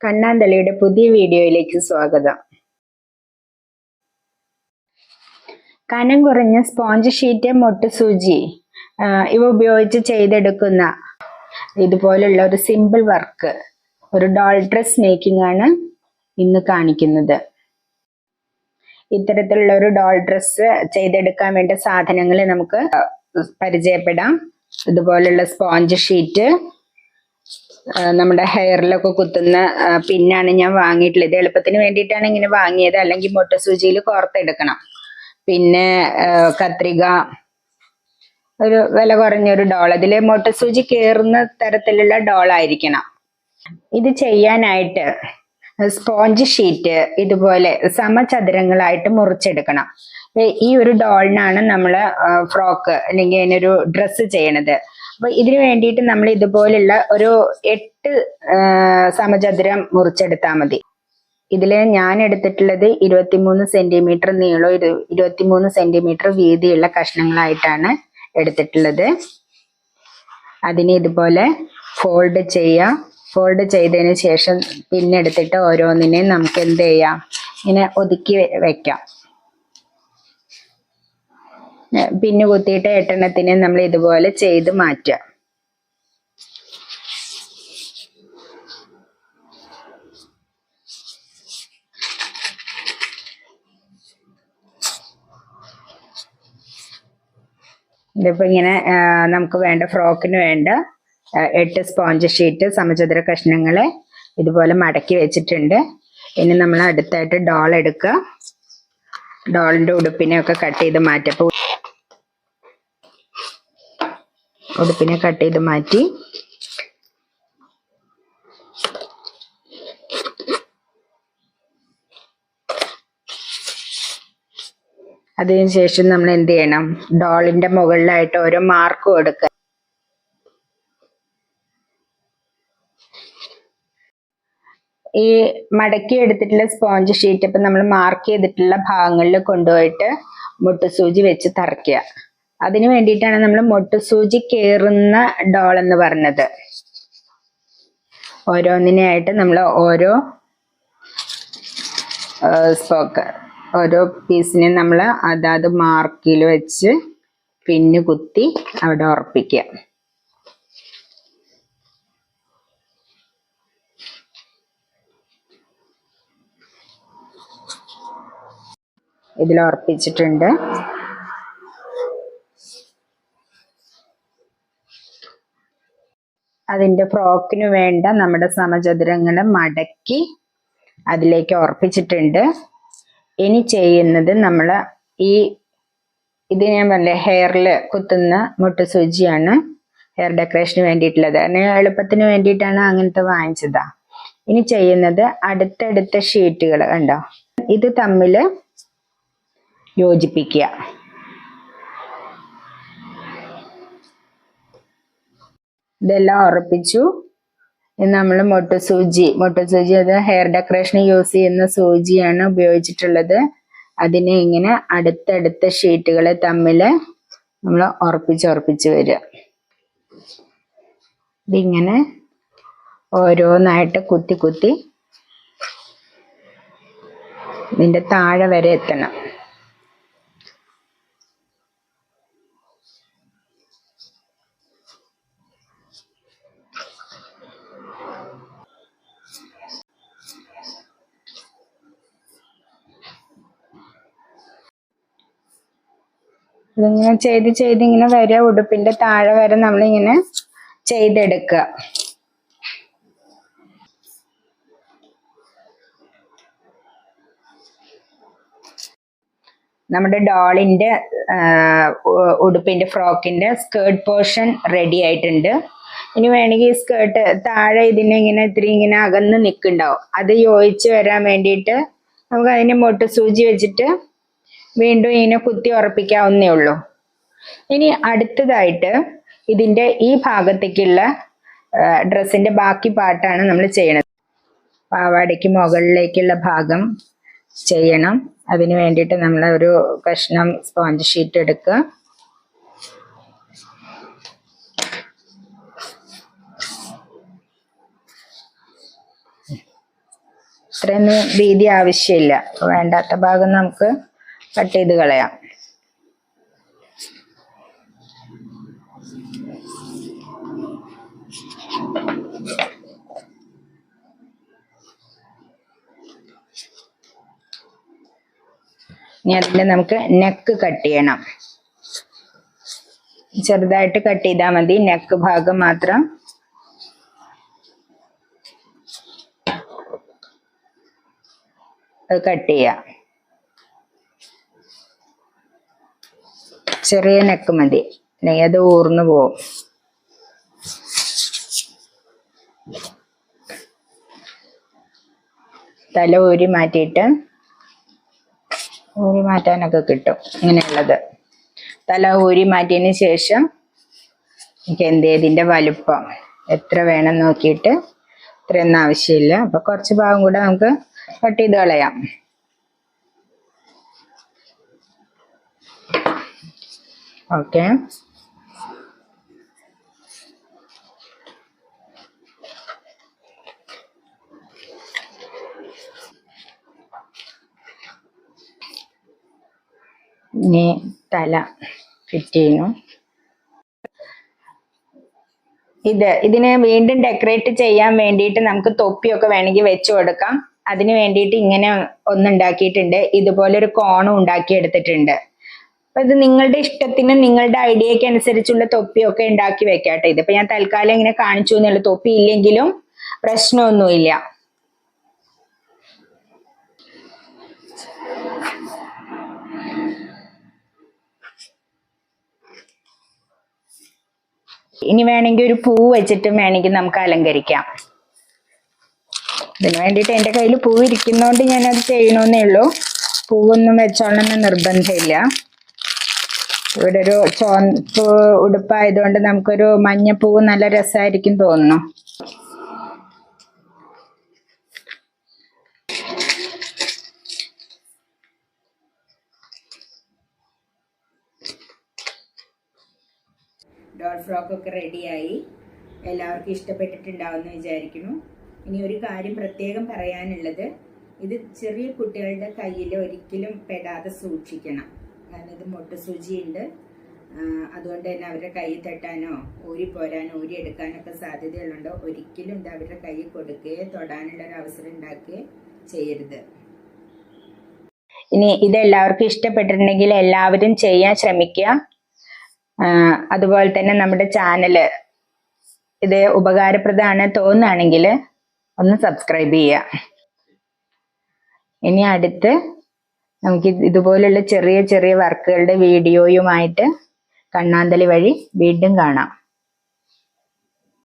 കണ്ണാന്തളിയുടെ പുതിയ വീഡിയോയിലേക്ക് സ്വാഗതം. കനം കുറഞ്ഞ സ്പോഞ്ച് ഷീറ്റ്, മൊട്ടുസൂചി ഇവ ഉപയോഗിച്ച് ചെയ്തെടുക്കുന്ന ഇതുപോലുള്ള ഒരു സിമ്പിൾ വർക്ക്, ഒരു ഡോൾ ഡ്രസ് മേക്കിംഗ് ആണ് ഇന്ന് കാണിക്കുന്നത്. ഇത്തരത്തിലുള്ള ഒരു ഡോൾ ഡ്രസ് ചെയ്തെടുക്കാൻ വേണ്ട സാധനങ്ങൾ നമുക്ക് പരിചയപ്പെടാം. ഇതുപോലുള്ള സ്പോഞ്ച് ഷീറ്റ്, നമ്മുടെ ഹെയറിലൊക്കെ കുത്തുന്ന പിന്നാണ് ഞാൻ വാങ്ങിയിട്ടുള്ളത്. എളുപ്പത്തിന് വേണ്ടിയിട്ടാണ് ഇങ്ങനെ വാങ്ങിയത്, അല്ലെങ്കിൽ മൊട്ടുസൂചിയിൽ കോർത്തെടുക്കണം. പിന്നെ കത്രിക, ഒരു വില കുറഞ്ഞൊരു ഡോൾ, അതിൽ മൊട്ടുസൂചി കയറുന്ന തരത്തിലുള്ള ഡോളായിരിക്കണം. ഇത് ചെയ്യാനായിട്ട് സ്പോഞ്ച് ഷീറ്റ് ഇതുപോലെ സമചതുരങ്ങളായിട്ട് മുറിച്ചെടുക്കണം. ഈ ഒരു ഡോളിനാണ് നമ്മൾ ഫ്രോക്ക് അല്ലെങ്കിൽ അതിനൊരു ഡ്രസ്സ് ചെയ്യണത്. അപ്പൊ ഇതിനു വേണ്ടിയിട്ട് നമ്മൾ ഇതുപോലുള്ള ഒരു 8 സമചതുരം മുറിച്ചെടുത്താൽ മതി. ഇതില് ഞാൻ എടുത്തിട്ടുള്ളത് 23 സെന്റിമീറ്റർ നീളവും 23 സെന്റിമീറ്റർ വീതിയുള്ള കഷ്ണങ്ങളായിട്ടാണ് എടുത്തിട്ടുള്ളത്. അതിനെ ഇതുപോലെ ഫോൾഡ് ചെയ്യാം. ഫോൾഡ് ചെയ്തതിന് ശേഷം പിന്നെ എടുത്തിട്ട് ഓരോന്നിനെയും നമുക്ക് എന്ത് ചെയ്യാം, ഇങ്ങനെ ഒതുക്കി വെക്കാം. പിന്നെ കുത്തിയിട്ട് 8 നമ്മൾ ഇതുപോലെ ചെയ്ത് മാറ്റുക. ഇതിപ്പോ ഇങ്ങനെ നമുക്ക് വേണ്ട ഫ്രോക്കിന് വേണ്ട 8 സ്പോഞ്ച് ഷീറ്റ് സമചതുര കഷ്ണങ്ങളെ ഇതുപോലെ മടക്കി വെച്ചിട്ടുണ്ട്. ഇനി നമ്മൾ അടുത്തായിട്ട് ഡോൾ എടുക്കുക. ഡോളിന്റെ ഉടുപ്പിനെ ഒക്കെ കട്ട് ചെയ്ത് മാറ്റപ്പോൾ ഉടുപ്പിനെ കട്ട് ചെയ്ത് മാറ്റി അതിനുശേഷം നമ്മൾ എന്ത് ചെയ്യണം, ഡോളിന്റെ മുകളിലായിട്ട് ഓരോ മാർക്ക് കൊടുക്കുക. ഈ മടക്കി എടുത്തിട്ടുള്ള സ്പോഞ്ച് ഷീറ്റ് ഇപ്പൊ നമ്മൾ മാർക്ക് ചെയ്തിട്ടുള്ള ഭാഗങ്ങളിൽ കൊണ്ടുപോയിട്ട് മൊട്ടുസൂചി വെച്ച് തറയ്ക്കുക. അതിനു വേണ്ടിയിട്ടാണ് നമ്മൾ മൊട്ടുസൂചി കയറുന്ന ഡോൾ എന്ന് പറഞ്ഞത്. ഓരോന്നിനെയായിട്ട് നമ്മൾ ഓരോ ഓരോ പീസിനെ നമ്മൾ അതാത് മാർക്കിൽ വെച്ച് പിന്ന് കുത്തി അവിടെ ഉറപ്പിക്കുക. ഇതിൽ ഉറപ്പിച്ചിട്ടുണ്ട്. അതിൻ്റെ ഫ്രോക്കിന് വേണ്ട നമ്മുടെ സമചതുരങ്ങളെ മടക്കി അതിലേക്ക് ഉറപ്പിച്ചിട്ടുണ്ട്. ഇനി ചെയ്യുന്നത് നമ്മൾ ഇത് ഞാൻ പറഞ്ഞ ഹെയറിൽ കുത്തുന്ന മൊട്ടുസൂചിയാണ്, ഹെയർ ഡെക്കറേഷന് വേണ്ടിയിട്ടുള്ളത്. അതിന് എളുപ്പത്തിന് വേണ്ടിയിട്ടാണ് അങ്ങനത്തെ വാങ്ങിച്ചതാ. ഇനി ചെയ്യുന്നത് അടുത്തടുത്ത ഷീറ്റുകൾ കണ്ടോ, ഇത് തമ്മിൽ യോജിപ്പിക്കുക. ഇതെല്ലാം ഉറപ്പിച്ചു. നമ്മൾ മൊട്ടുസൂചി അത് ഹെയർ ഡെക്കറേഷന് യൂസ് ചെയ്യുന്ന സൂചിയാണ് ഉപയോഗിച്ചിട്ടുള്ളത്. അതിനെ ഇങ്ങനെ അടുത്തടുത്ത ഷീറ്റുകളെ തമ്മിൽ നമ്മൾ ഉറപ്പിച്ച് വരിക. ഇതിങ്ങനെ ഓരോന്നായിട്ട് കുത്തി ഇതിൻ്റെ താഴെ വരെ എത്തണം. ഇതിങ്ങനെ ചെയ്ത് ഇങ്ങനെ വരിക. ഉടുപ്പിന്റെ താഴെ വരെ നമ്മളിങ്ങനെ ചെയ്തെടുക്കുക. നമ്മുടെ ഡോളിന്റെ ഉടുപ്പിന്റെ ഫ്രോക്കിന്റെ സ്കേർട്ട് പോർഷൻ റെഡി ആയിട്ടുണ്ട്. ഇനി വേണമെങ്കിൽ ഈ സ്കേർട്ട് താഴെ ഇതിനെ ഇങ്ങനെ ഇങ്ങനെ അകന്ന് നിൽക്കുന്നുണ്ടാവും. അത് യോജിച്ച് വരാൻ വേണ്ടിയിട്ട് നമുക്ക് അതിന് മൊട്ടുസൂചി വെച്ചിട്ട് വീണ്ടും ഇങ്ങനെ കുത്തി ഉറപ്പിക്കാവുന്നേ ഉള്ളൂ. ഇനി അടുത്തതായിട്ട് ഇതിന്റെ ഈ ഭാഗത്തേക്കുള്ള ഡ്രസ്സിന്റെ ബാക്കി പാർട്ടാണ് നമ്മൾ ചെയ്യണത്. പാവാടയ്ക്ക് മുകളിലേക്കുള്ള ഭാഗം ചെയ്യണം. അതിന് വേണ്ടിയിട്ട് നമ്മൾ ഒരു കഷ്ണം സ്പോഞ്ച് ഷീറ്റ് എടുക്കുക. ഇത്രയൊന്നും വീതി ആവശ്യമില്ല. വേണ്ടാത്ത ഭാഗം നമുക്ക് കട്ട് ചെയ്ത് കളയാം. ഇനി അതിൽ നമുക്ക് നെക്ക് കട്ട് ചെയ്യണം. ചെറുതായിട്ട് കട്ട് ചെയ്താൽ മതി, നെക്ക് ഭാഗം മാത്രം. അത് കട്ട് ചെയ്യാം. ചെറിയ നെക്ക് മതി, അല്ലെങ്കിൽ അത് ഊർന്നു പോവും. തല ഊരി മാറ്റിയിട്ട്, ഊരി മാറ്റാനൊക്കെ കിട്ടും ഇങ്ങനെയുള്ളത്. തല ഊരി മാറ്റിയതിന് ശേഷം എനിക്ക് ഇതിന്റെ വലുപ്പം എത്ര വേണം നോക്കിയിട്ട്, ഇത്രയൊന്നും ആവശ്യമില്ല, അപ്പൊ കുറച്ച് ഭാഗം കൂടെ നമുക്ക് കട്ട് ചെയ്ത് കളയാം. ഓക്കെ, ഇനി തല ഫിറ്റ് ചെയ്യുന്നു. ഇതിനെ വീണ്ടും ഡെക്കറേറ്റ് ചെയ്യാൻ വേണ്ടിയിട്ട് നമുക്ക് തൊപ്പിയൊക്കെ വേണമെങ്കിൽ വെച്ചു കൊടുക്കാം. അതിന് വേണ്ടിയിട്ട് ഇങ്ങനെ ഒന്നുണ്ടാക്കിയിട്ടുണ്ട്. ഇതുപോലെ ഒരു കോണും ഉണ്ടാക്കി എടുത്തിട്ടുണ്ട്. അപ്പൊ ഇത് നിങ്ങളുടെ ഇഷ്ടത്തിന് നിങ്ങളുടെ ഐഡിയക്ക് അനുസരിച്ചുള്ള തൊപ്പിയൊക്കെ ഉണ്ടാക്കി വെക്കാട്ടെ. ഇതിപ്പോ ഞാൻ തൽക്കാലം ഇങ്ങനെ കാണിച്ചു എന്നുള്ള, തൊപ്പി ഇല്ലെങ്കിലും പ്രശ്നമൊന്നുമില്ല. ഇനി വേണമെങ്കിൽ ഒരു പൂ വെച്ചിട്ടും വേണമെങ്കിൽ നമുക്ക് അലങ്കരിക്കാം. ഇതിന് വേണ്ടിയിട്ട് എൻ്റെ കയ്യിൽ പൂ ഇരിക്കുന്നതുകൊണ്ട് ഞാനത് ചെയ്യണമെന്നേ ഉള്ളൂ. പൂവൊന്നും വെച്ചോളണമെന്ന് നിർബന്ധമില്ല. ഇവിടെ ഒരു ചുവപ്പ് ഉടുപ്പായതുകൊണ്ട് നമുക്കൊരു മഞ്ഞപ്പൂവ് നല്ല രസമായിരിക്കും തോന്നുന്നു. ഡോൾ ഫ്രോക്ക് ഒക്കെ റെഡിയായി. എല്ലാവർക്കും ഇഷ്ടപ്പെട്ടിട്ടുണ്ടാവുമെന്ന് വിചാരിക്കുന്നു. ഇനി ഒരു കാര്യം പ്രത്യേകം പറയാനുള്ളത്, ഇത് ചെറിയ കുട്ടികളുടെ കയ്യിൽ ഒരിക്കലും പെടാതെ സൂക്ഷിക്കണം. കാരണം ഇത് മൊട്ടുസൂചിയുണ്ട്. അതുകൊണ്ട് തന്നെ അവരുടെ കൈ തട്ടാനോ ഊരിപ്പോരാനോ ഊരിയെടുക്കാനൊക്കെ സാധ്യതകളുണ്ടോ. ഒരിക്കലും ഇത് അവരുടെ കൈ കൊടുക്കുകയോ തൊടാനുള്ള ഒരു അവസരം ഉണ്ടാക്കുകയോ ചെയ്യരുത്. ഇനി ഇതെല്ലാവർക്കും ഇഷ്ടപ്പെട്ടിട്ടുണ്ടെങ്കിൽ എല്ലാവരും ചെയ്യാൻ ശ്രമിക്കുക. അതുപോലെ തന്നെ നമ്മുടെ ചാനല് ഇത് ഉപകാരപ്രദമാണ് തോന്നുകയാണെങ്കിൽ ഒന്ന് സബ്സ്ക്രൈബ് ചെയ്യുക. ഇനി അടുത്ത് നമുക്ക് ഇതുപോലുള്ള ചെറിയ ചെറിയ വർക്കുകളുടെ വീഡിയോയുമായിട്ട് കണ്ണാന്തളി വഴി വീണ്ടും കാണാം.